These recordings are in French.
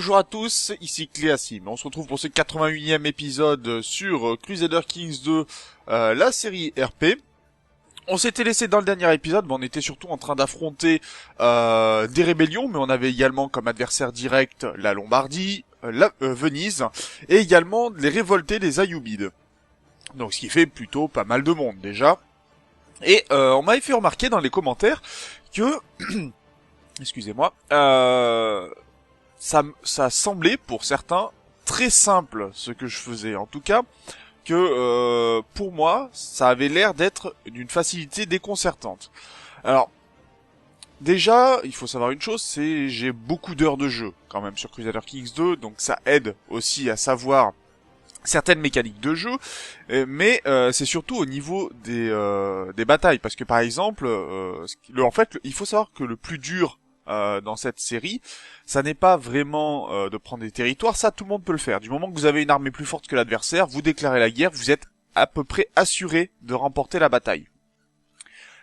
bonjour à tous, ici Cléasim. On se retrouve pour ce 88e épisode sur Crusader Kings 2, la série RP. On s'était laissé dans le dernier épisode, mais on était surtout en train d'affronter des rébellions, mais on avait également comme adversaire direct la Lombardie, Venise, et également les révoltés des Ayyoubides. Donc ce qui fait plutôt pas mal de monde déjà. Et on m'avait fait remarquer dans les commentaires que... excusez-moi... ça semblait pour certains très simple ce que je faisais. En tout cas, que pour moi, ça avait l'air d'être d'une facilité déconcertante. Alors, déjà, il faut savoir une chose, c'est j'ai beaucoup d'heures de jeu quand même sur Crusader Kings 2, donc ça aide aussi à savoir certaines mécaniques de jeu, mais c'est surtout au niveau des batailles, parce que par exemple, il faut savoir que le plus dur dans cette série, ça n'est pas vraiment de prendre des territoires, ça tout le monde peut le faire. Du moment que vous avez une armée plus forte que l'adversaire, vous déclarez la guerre, vous êtes à peu près assuré de remporter la bataille.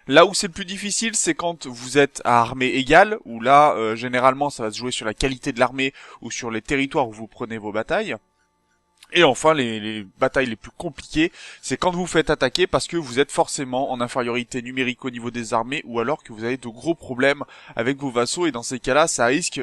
Là où c'est le plus difficile, c'est quand vous êtes à armée égale, où là, généralement, ça va se jouer sur la qualité de l'armée ou sur les territoires où vous prenez vos batailles. Et enfin, les batailles les plus compliquées, c'est quand vous faites attaquer parce que vous êtes forcément en infériorité numérique au niveau des armées ou alors que vous avez de gros problèmes avec vos vassaux et dans ces cas-là, ça risque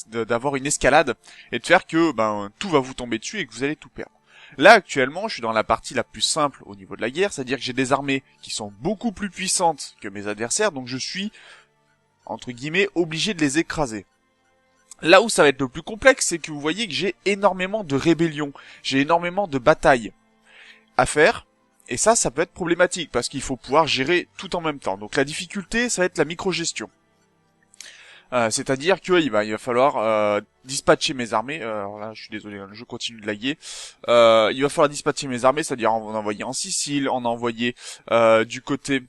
d'avoir une escalade et de faire que tout va vous tomber dessus et que vous allez tout perdre. Là, actuellement, je suis dans la partie la plus simple au niveau de la guerre, c'est-à-dire que j'ai des armées qui sont beaucoup plus puissantes que mes adversaires, donc je suis, entre guillemets, obligé de les écraser. Là où ça va être le plus complexe, c'est que vous voyez que j'ai énormément de rébellions, j'ai énormément de batailles à faire, et ça peut être problématique, parce qu'il faut pouvoir gérer tout en même temps. Donc la difficulté, ça va être la micro-gestion. C'est-à-dire qu'il va falloir dispatcher mes armées, alors là je suis désolé, je continue de laguer, il va falloir dispatcher mes armées, c'est-à-dire en envoyer en Sicile, en envoyer du côté...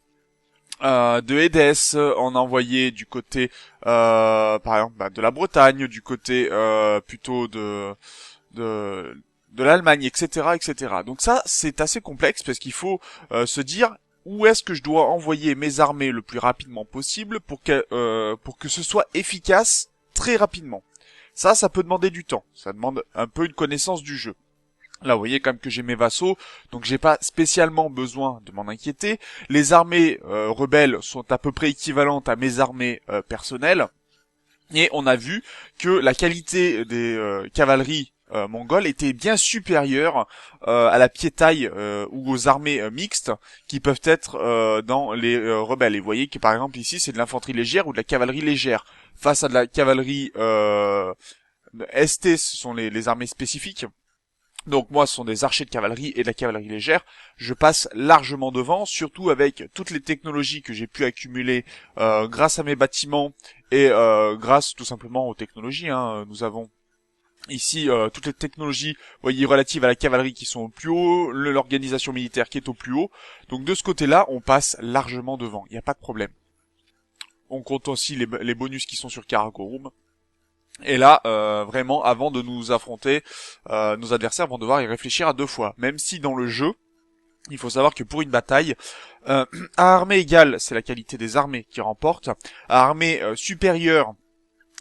de Édesse, on a envoyé du côté par exemple de la Bretagne, du côté plutôt de l'Allemagne, etc. Donc ça c'est assez complexe parce qu'il faut se dire où est-ce que je dois envoyer mes armées le plus rapidement possible pour que ce soit efficace très rapidement. Ça peut demander du temps, ça demande un peu une connaissance du jeu. Là, vous voyez quand même que j'ai mes vassaux, donc j'ai pas spécialement besoin de m'en inquiéter. Les armées rebelles sont à peu près équivalentes à mes armées personnelles. Et on a vu que la qualité des cavaleries mongoles était bien supérieure à la piétaille ou aux armées mixtes qui peuvent être dans les rebelles. Et vous voyez que par exemple ici c'est de l'infanterie légère ou de la cavalerie légère. Face à de la cavalerie ST, ce sont les armées spécifiques. Donc moi, ce sont des archers de cavalerie et de la cavalerie légère. Je passe largement devant, surtout avec toutes les technologies que j'ai pu accumuler grâce à mes bâtiments et grâce tout simplement aux technologies. Nous avons ici toutes les technologies, vous voyez, relatives à la cavalerie qui sont au plus haut, l'organisation militaire qui est au plus haut. Donc de ce côté-là, on passe largement devant, il n'y a pas de problème. On compte aussi les bonus qui sont sur Karakorum. Et là, vraiment, avant de nous affronter, nos adversaires vont devoir y réfléchir à deux fois. Même si dans le jeu, il faut savoir que pour une bataille, à armée égale, c'est la qualité des armées qui remporte. À armée supérieure,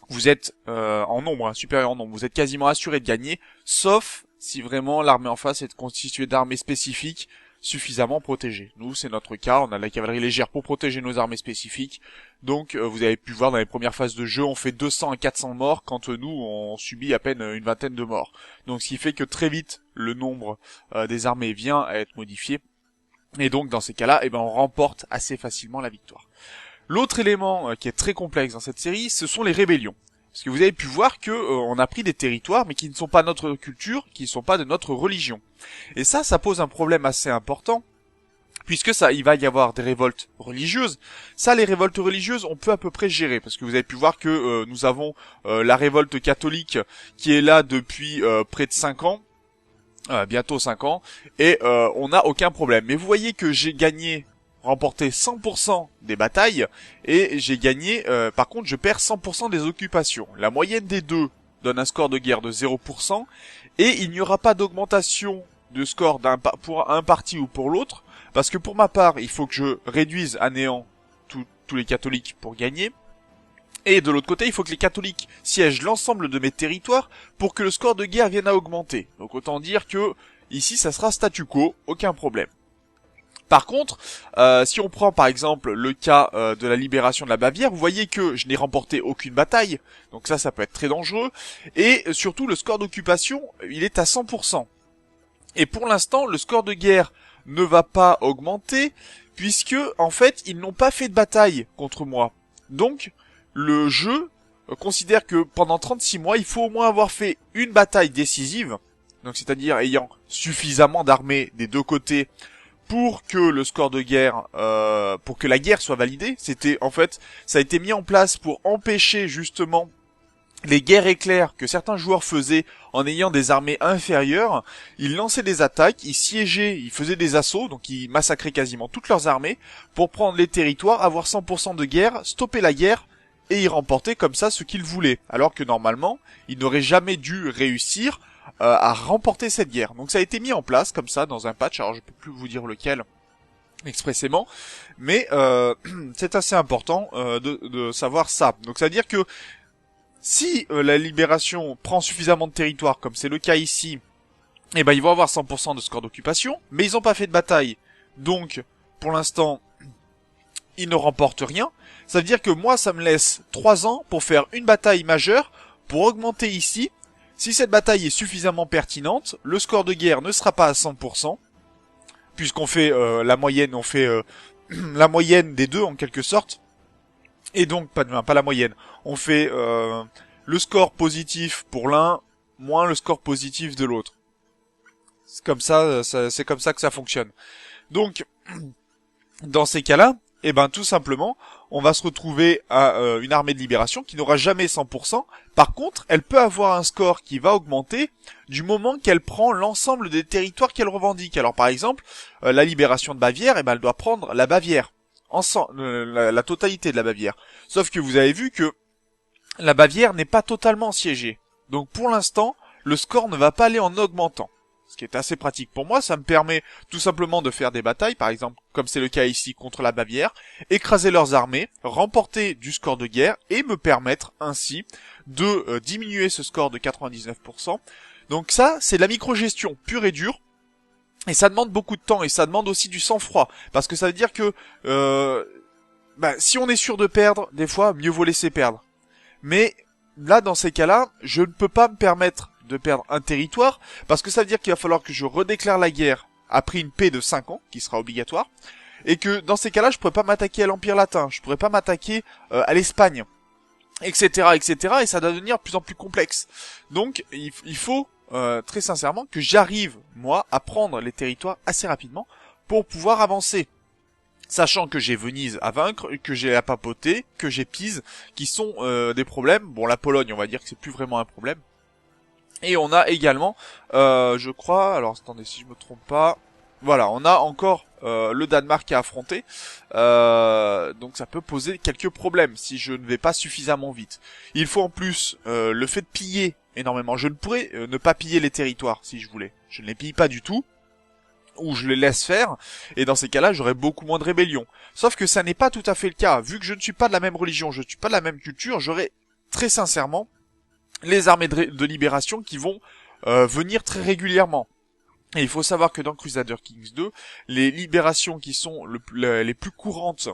vous êtes en nombre, supérieur en nombre, vous êtes quasiment assuré de gagner, sauf si vraiment l'armée en face est constituée d'armées spécifiques suffisamment protégées. Nous, c'est notre cas, on a la cavalerie légère pour protéger nos armées spécifiques. Donc, vous avez pu voir dans les premières phases de jeu, on fait 200 à 400 morts, quand nous, on subit à peine une vingtaine de morts. Donc, ce qui fait que très vite, le nombre des armées vient à être modifié. Et donc, dans ces cas-là, on remporte assez facilement la victoire. L'autre élément qui est très complexe dans cette série, ce sont les rébellions. Parce que vous avez pu voir que on a pris des territoires, mais qui ne sont pas notre culture, qui ne sont pas de notre religion. Et ça pose un problème assez important, puisque il va y avoir des révoltes religieuses. Ça, les révoltes religieuses, on peut à peu près gérer, parce que vous avez pu voir que nous avons la révolte catholique qui est là depuis près de 5 ans, bientôt 5 ans, et on n'a aucun problème. Mais vous voyez que j'ai remporté 100% des batailles, et j'ai gagné, par contre je perds 100% des occupations. La moyenne des deux donne un score de guerre de 0%, et il n'y aura pas d'augmentation de score pour un parti ou pour l'autre, parce que pour ma part, il faut que je réduise à néant tous les catholiques pour gagner, Et de l'autre côté, il faut que les catholiques siègent l'ensemble de mes territoires pour que le score de guerre vienne à augmenter. Donc autant dire que ici, ça sera statu quo, aucun problème. Par contre, si on prend par exemple le cas de la libération de la Bavière, vous voyez que je n'ai remporté aucune bataille, donc ça peut être très dangereux, et surtout le score d'occupation, il est à 100%. Et pour l'instant, le score de guerre ne va pas augmenter, puisque en fait, ils n'ont pas fait de bataille contre moi. Donc, le jeu considère que pendant 36 mois, il faut au moins avoir fait une bataille décisive, donc c'est-à-dire ayant suffisamment d'armées des deux côtés pour que le score de guerre, pour que la guerre soit validée. C'était en fait, ça a été mis en place pour empêcher justement les guerres éclairs que certains joueurs faisaient en ayant des armées inférieures. Ils lançaient des attaques, ils siégeaient, ils faisaient des assauts, donc ils massacraient quasiment toutes leurs armées pour prendre les territoires, avoir 100% de guerre, stopper la guerre et y remporter comme ça ce qu'ils voulaient. Alors que normalement, ils n'auraient jamais dû réussir à remporter cette guerre. Donc ça a été mis en place comme ça dans un patch, alors je peux plus vous dire lequel expressément, mais c'est assez important de savoir ça. Donc ça veut dire que si la libération prend suffisamment de territoire, comme c'est le cas ici, eh ben ils vont avoir 100% de score d'occupation, mais ils n'ont pas fait de bataille. Donc, pour l'instant, ils ne remportent rien. Ça veut dire que moi, ça me laisse 3 ans pour faire une bataille majeure, pour augmenter ici. Si cette bataille est suffisamment pertinente, le score de guerre ne sera pas à 100%, puisqu'on fait la moyenne, on fait la moyenne des deux en quelque sorte. Et donc, pas la moyenne, on fait le score positif pour l'un, moins le score positif de l'autre. C'est comme ça, c'est comme ça que ça fonctionne. Donc, dans ces cas-là, eh ben tout simplement, on va se retrouver à une armée de libération qui n'aura jamais 100%. Par contre, elle peut avoir un score qui va augmenter du moment qu'elle prend l'ensemble des territoires qu'elle revendique. Alors par exemple, la libération de Bavière, eh ben elle doit prendre la Bavière. La totalité de la Bavière. Sauf que vous avez vu que la Bavière n'est pas totalement siégée. Donc pour l'instant, le score ne va pas aller en augmentant. Ce qui est assez pratique pour moi, ça me permet tout simplement de faire des batailles, par exemple, comme c'est le cas ici contre la Bavière, écraser leurs armées, remporter du score de guerre et me permettre ainsi de diminuer ce score de 99%. Donc ça, c'est de la micro-gestion pure et dure. Et ça demande beaucoup de temps et ça demande aussi du sang-froid. Parce que ça veut dire que si on est sûr de perdre, des fois, mieux vaut laisser perdre. Mais là, dans ces cas-là, je ne peux pas me permettre de perdre un territoire, parce que ça veut dire qu'il va falloir que je redéclare la guerre après une paix de 5 ans, qui sera obligatoire, et que dans ces cas-là, je pourrais pas m'attaquer à l'Empire latin, je pourrais pas m'attaquer à l'Espagne, etc., etc., et ça va devenir de plus en plus complexe. Donc, il faut très sincèrement que j'arrive, moi, à prendre les territoires assez rapidement pour pouvoir avancer. Sachant que j'ai Venise à vaincre, que j'ai la papauté, que j'ai Pise, qui sont des problèmes. Bon, la Pologne, on va dire que c'est plus vraiment un problème. Et on a également, je crois, alors attendez si je me trompe pas, voilà, on a encore le Danemark à affronter, donc ça peut poser quelques problèmes si je ne vais pas suffisamment vite. Il faut en plus le fait de piller énormément. Je ne pourrais ne pas piller les territoires si je voulais. Je ne les pille pas du tout, ou je les laisse faire, et dans ces cas-là, j'aurai beaucoup moins de rébellions. Sauf que ça n'est pas tout à fait le cas. Vu que je ne suis pas de la même religion, je ne suis pas de la même culture, j'aurai très sincèrement les armées de libération qui vont venir très régulièrement. Et il faut savoir que dans Crusader Kings 2, les libérations qui sont les plus courantes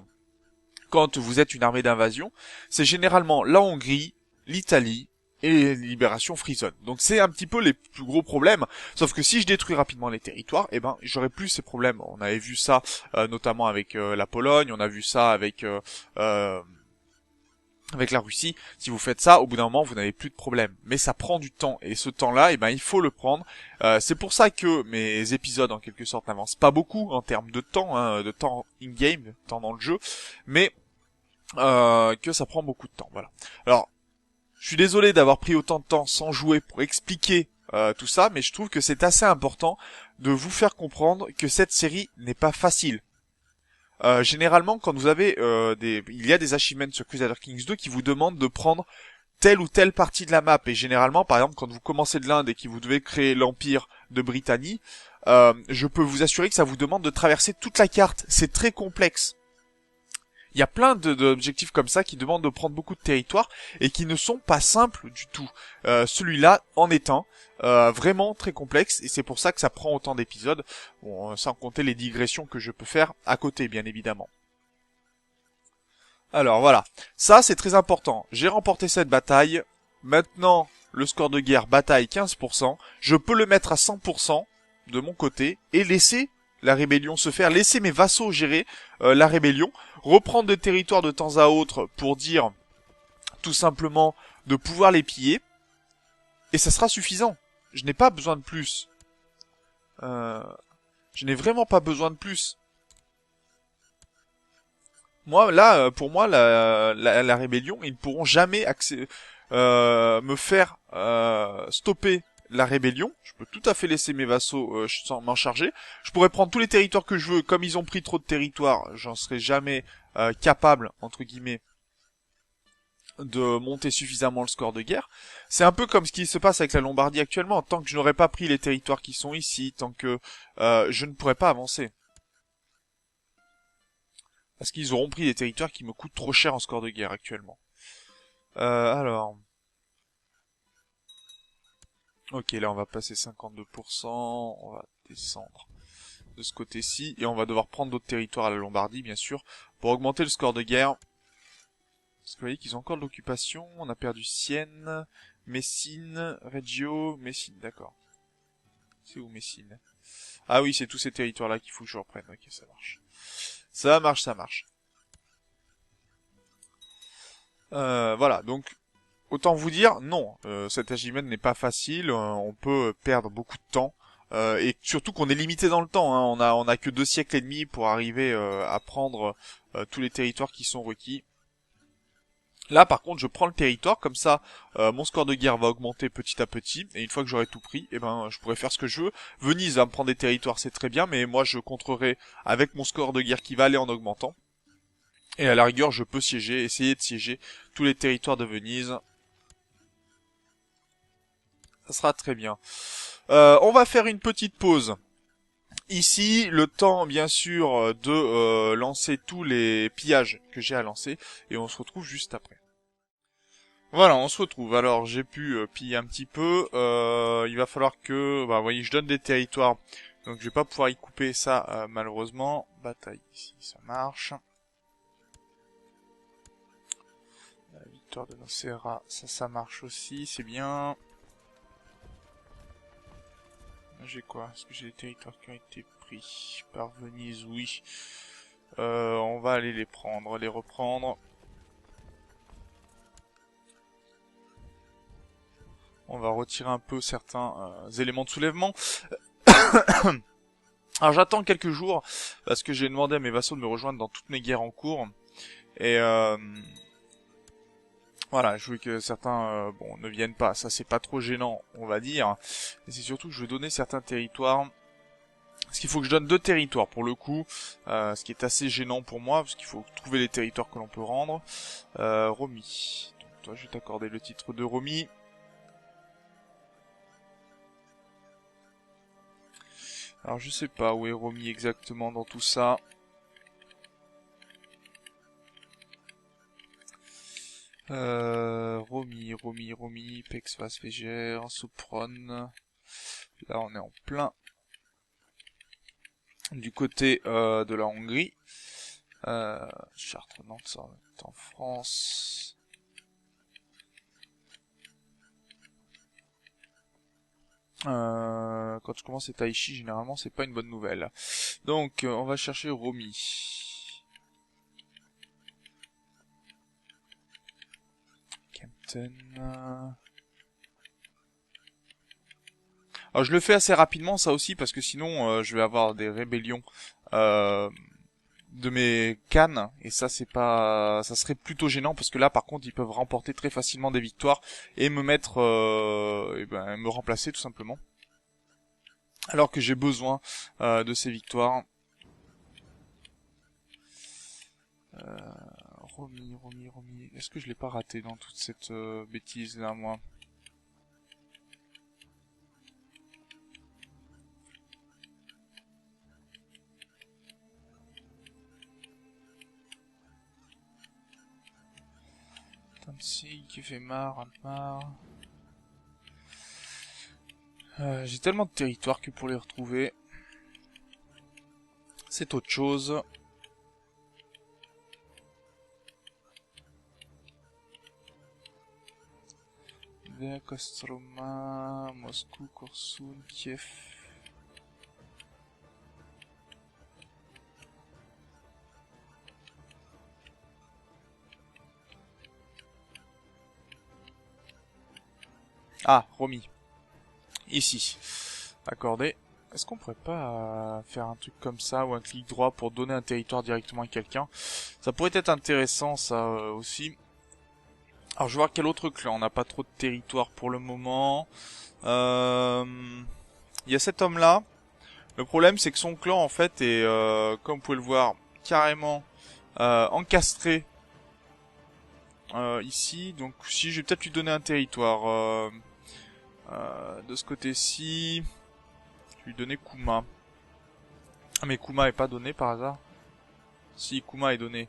quand vous êtes une armée d'invasion, c'est généralement la Hongrie, l'Italie et les libérations frissonnes. Donc c'est un petit peu les plus gros problèmes, sauf que si je détruis rapidement les territoires, eh ben j'aurai plus ces problèmes. On avait vu ça notamment avec la Pologne, on a vu ça avec la Russie. Si vous faites ça, au bout d'un moment, vous n'avez plus de problème. Mais ça prend du temps. Et ce temps-là, eh ben, il faut le prendre. C'est pour ça que mes épisodes, en quelque sorte, n'avancent pas beaucoup en termes de temps, de temps in-game, temps dans le jeu. Mais que ça prend beaucoup de temps. Voilà. Alors, je suis désolé d'avoir pris autant de temps sans jouer pour expliquer tout ça, mais je trouve que c'est assez important de vous faire comprendre que cette série n'est pas facile. Généralement, quand vous avez il y a des achievements sur Crusader Kings 2 qui vous demandent de prendre telle ou telle partie de la map. Et généralement, par exemple, quand vous commencez de l'Inde et que vous devez créer l'Empire de Britannie, je peux vous assurer que ça vous demande de traverser toute la carte. C'est très complexe. Il y a plein d'objectifs comme ça qui demandent de prendre beaucoup de territoire et qui ne sont pas simples du tout. Celui-là en est un, vraiment très complexe, et c'est pour ça que ça prend autant d'épisodes, bon, sans compter les digressions que je peux faire à côté, bien évidemment. Alors voilà, ça c'est très important. J'ai remporté cette bataille. Maintenant, le score de guerre bataille 15%. Je peux le mettre à 100% de mon côté et laisser la rébellion se faire, laisser mes vassaux gérer la rébellion, reprendre des territoires de temps à autre pour dire tout simplement de pouvoir les piller, et ça sera suffisant. Je n'ai pas besoin de plus. Je n'ai vraiment pas besoin de plus. Moi, là, pour moi, la rébellion, ils ne pourront jamais me faire stopper la rébellion. Je peux tout à fait laisser mes vassaux sans m'en charger. Je pourrais prendre tous les territoires que je veux. Comme ils ont pris trop de territoires, j'en serai jamais capable, entre guillemets, de monter suffisamment le score de guerre. C'est un peu comme ce qui se passe avec la Lombardie actuellement. Tant que je n'aurai pas pris les territoires qui sont ici, tant que je ne pourrai pas avancer. Parce qu'ils auront pris des territoires qui me coûtent trop cher en score de guerre actuellement. Alors... Ok, là on va passer 52%, on va descendre de ce côté-ci, et on va devoir prendre d'autres territoires à la Lombardie, bien sûr, pour augmenter le score de guerre. Parce que vous voyez qu'ils ont encore de l'occupation, on a perdu Sienne, Messine, Reggio, Messine, d'accord. C'est où Messine? Ah oui, c'est tous ces territoires-là qu'il faut que je reprenne, ok, ça marche. Ça marche, ça marche. Voilà, donc autant vous dire, non, cet agimène n'est pas facile, on peut perdre beaucoup de temps, et surtout qu'on est limité dans le temps, hein, on a que 2 siècles et demi pour arriver à prendre tous les territoires qui sont requis. Là par contre je prends le territoire, comme ça mon score de guerre va augmenter petit à petit, et une fois que j'aurai tout pris, eh ben je pourrai faire ce que je veux. Venise va me prendre des territoires, c'est très bien, mais moi je contrerai avec mon score de guerre qui va aller en augmentant. Et à la rigueur, je peux siéger, essayer de siéger tous les territoires de Venise. Ça sera très bien. On va faire une petite pause. Ici, le temps, bien sûr, de lancer tous les pillages que j'ai à lancer. Et on se retrouve juste après. Voilà, on se retrouve. Alors, j'ai pu piller un petit peu. Il va falloir que... Bah, vous voyez, je donne des territoires. Donc, je vais pas pouvoir y couper ça, malheureusement. Bataille, ici, ça marche. La victoire de Nocera, ça marche aussi, c'est bien. J'ai quoi? Est-ce que j'ai des territoires qui ont été pris par Venise? Oui. On va aller les prendre, les reprendre. On va retirer un peu certains éléments de soulèvement. Alors j'attends quelques jours, parce que j'ai demandé à mes vassaux de me rejoindre dans toutes mes guerres en cours. Et voilà, je veux que certains bon, ne viennent pas. Ça c'est pas trop gênant, on va dire. Et c'est surtout que je veux donner certains territoires. Parce qu'il faut que je donne 2 territoires pour le coup, ce qui est assez gênant pour moi, parce qu'il faut trouver les territoires que l'on peut rendre. Romy. Donc toi je vais t'accorder le titre de Romy. Alors je sais pas où est Romy exactement dans tout ça. Romy, Pex Vas Végère, Sopron. Là on est en plein du côté de la Hongrie. Chartres, Nantes, ça est en France. Quand je commence à Taichi, généralement c'est pas une bonne nouvelle. Donc on va chercher Romy. Kempten. Alors je le fais assez rapidement ça aussi parce que sinon je vais avoir des rébellions de mes cannes et ça c'est pas, ça serait plutôt gênant parce que là par contre ils peuvent remporter très facilement des victoires et me mettre me remplacer tout simplement. Alors que j'ai besoin de ces victoires. Romy. Est-ce que je l'ai pas raté dans toute cette bêtise là moi? Danzig, qui fait marre, j'ai tellement de territoires que pour les retrouver, c'est autre chose. Kostroma, Moscou, Korsun, Kiev. Ah, Romy. Ici. Accordé. Est-ce qu'on pourrait pas faire un truc comme ça ou un clic droit pour donner un territoire directement à quelqu'un? Ça pourrait être intéressant ça aussi. Alors je vais voir quel autre clan. On n'a pas trop de territoire pour le moment. Il y a cet homme-là. Le problème c'est que son clan en fait est, comme vous pouvez le voir, carrément encastré ici. Donc si je vais peut-être lui donner un territoire de ce côté-ci. Je vais lui donner Kuma. Ah mais Kuma est pas donné par hasard? Si, Kuma est donné.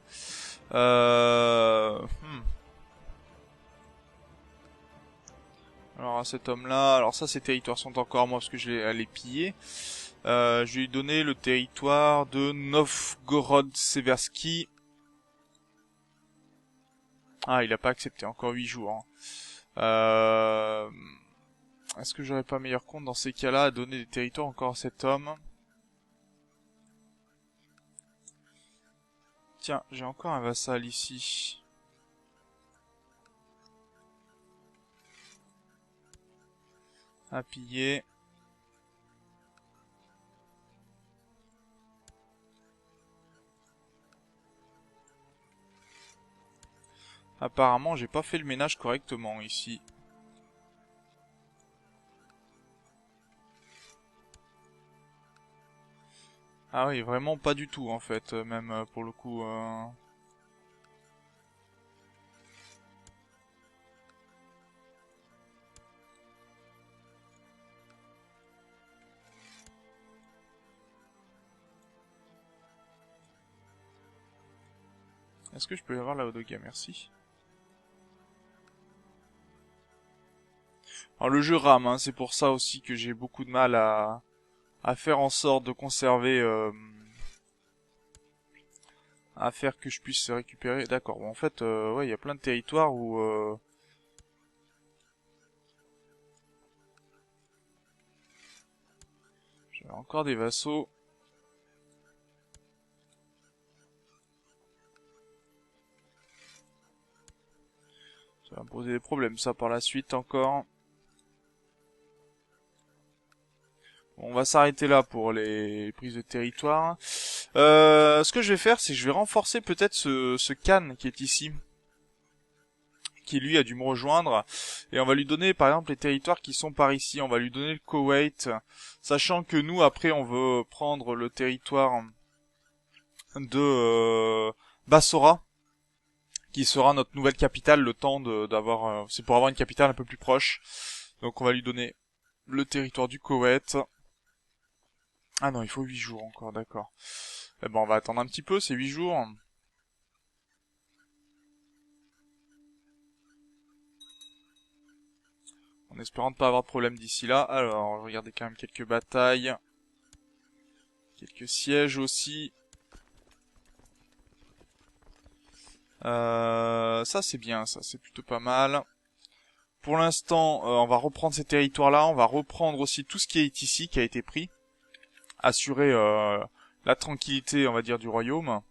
Alors à cet homme-là, alors ça ces territoires sont encore à moi parce que je vais aller piller. Je vais lui donner le territoire de Novgorod-Seversky. Ah, il a pas accepté, encore 8 jours. Hein. Est-ce que j'aurais pas meilleur compte dans ces cas-là à donner des territoires encore à cet homme? Tiens, j'ai encore un vassal ici. À piller. Apparemment, j'ai pas fait le ménage correctement ici. Ah oui, vraiment pas du tout en fait, même pour le coup. Est-ce que je peux avoir la Odoga, merci. Alors le jeu rame, hein, c'est pour ça aussi que j'ai beaucoup de mal à faire en sorte de conserver, à faire que je puisse récupérer. D'accord, bon, en fait, ouais, il y a plein de territoires où j'ai encore des vassaux. Ça va me poser des problèmes, ça, par la suite, encore. Bon, on va s'arrêter là pour les prises de territoire. Ce que je vais faire, c'est que je vais renforcer peut-être ce Khan qui est ici. Qui lui a dû me rejoindre. Et on va lui donner, par exemple, les territoires qui sont par ici. On va lui donner le Koweït. Sachant que nous, après, on veut prendre le territoire de Bassora. Qui sera notre nouvelle capitale, le temps d'avoir... c'est pour avoir une capitale un peu plus proche. Donc on va lui donner le territoire du Koweït. Ah non, il faut 8 jours encore, d'accord. Eh ben, on va attendre un petit peu, c'est 8 jours. En espérant ne pas avoir de problème d'ici là. Alors, regardez quand même quelques batailles. Quelques sièges aussi. Ça c'est bien, ça c'est plutôt pas mal. Pour l'instant, on va reprendre ces territoires-là. On va reprendre aussi tout ce qui est ici, qui a été pris. Assurer la tranquillité, on va dire, du royaume.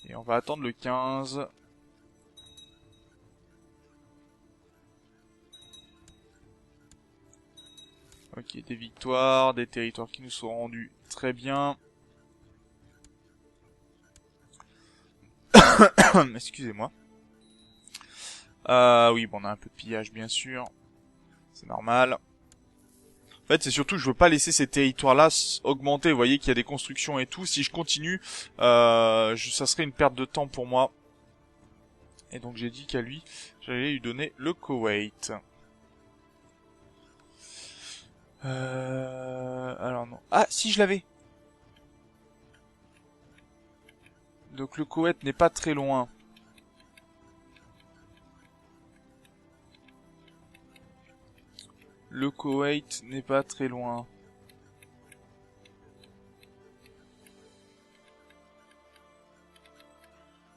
Et on va attendre le 15. Ok, des victoires, des territoires qui nous sont rendus très bien. Excusez-moi. Oui, bon, on a un peu de pillage, bien sûr. C'est normal. En fait, c'est surtout que je veux pas laisser ces territoires-là augmenter. Vous voyez qu'il y a des constructions et tout. Si je continue, ça serait une perte de temps pour moi. Et donc j'ai dit qu'à lui, j'allais lui donner le Koweït. Alors non. Ah, si je l'avais. Donc le Koweït n'est pas très loin. Le Koweït n'est pas très loin.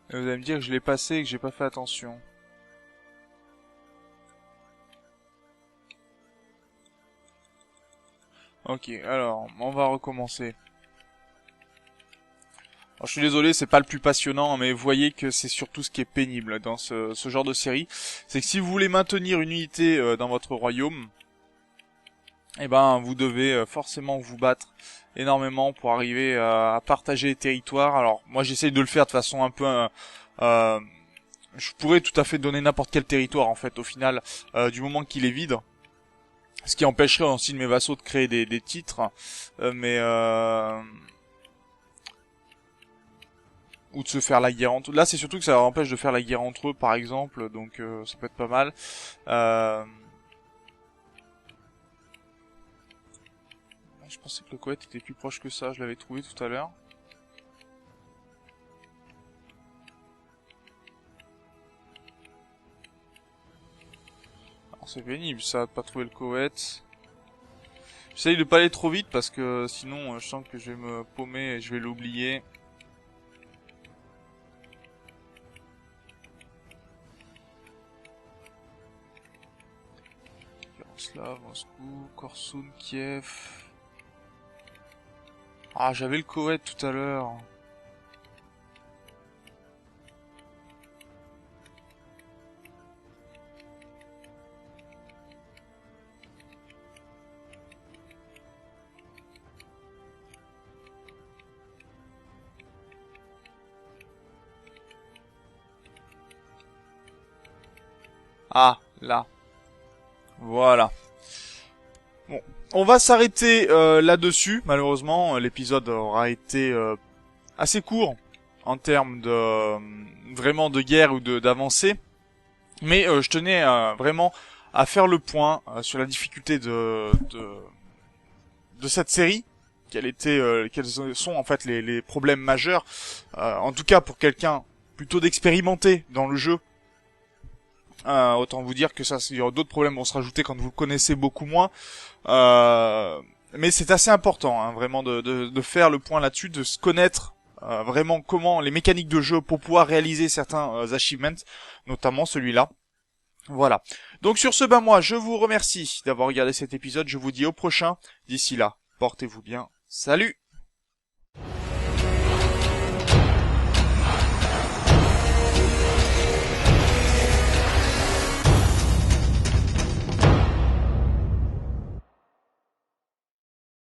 Et vous allez me dire que je l'ai passé et que j'ai pas fait attention. Ok, alors, on va recommencer. Alors, je suis désolé, c'est pas le plus passionnant, mais vous voyez que c'est surtout ce qui est pénible dans ce genre de série. C'est que si vous voulez maintenir une unité dans votre royaume, eh ben, vous devez forcément vous battre énormément pour arriver à partager les territoires. Alors, moi, j'essaye de le faire de façon un peu... je pourrais tout à fait donner n'importe quel territoire, en fait, au final, du moment qu'il est vide. Ce qui empêcherait aussi de mes vassaux de créer des titres. Ou de se faire la guerre entre eux. Là, c'est surtout que ça leur empêche de faire la guerre entre eux, par exemple. Donc, ça peut être pas mal. Je pensais que le Koweït était plus proche que ça. Je l'avais trouvé tout à l'heure. Alors, c'est pénible, ça, de pas trouver le Koweït. J'essaye de pas aller trop vite parce que sinon, je sens que je vais me paumer et je vais l'oublier. Yaroslav, Moscou, Korsun, Kiev. Ah, j'avais le Koweït tout à l'heure. Ah, là. Voilà. Bon, on va s'arrêter là-dessus. Malheureusement, l'épisode aura été assez court en termes de vraiment de guerre ou d'avancée. Mais je tenais vraiment à faire le point sur la difficulté de cette série. Quels sont en fait les problèmes majeurs. En tout cas pour quelqu'un plutôt d'expérimenté dans le jeu. Autant vous dire que ça, il y aura d'autres problèmes vont se rajouter quand vous connaissez beaucoup moins. Mais c'est assez important, hein, vraiment, de faire le point là-dessus, de se connaître vraiment comment les mécaniques de jeu pour pouvoir réaliser certains achievements, notamment celui-là. Voilà. Donc sur ce, moi, je vous remercie d'avoir regardé cet épisode. Je vous dis au prochain. D'ici là, portez-vous bien. Salut!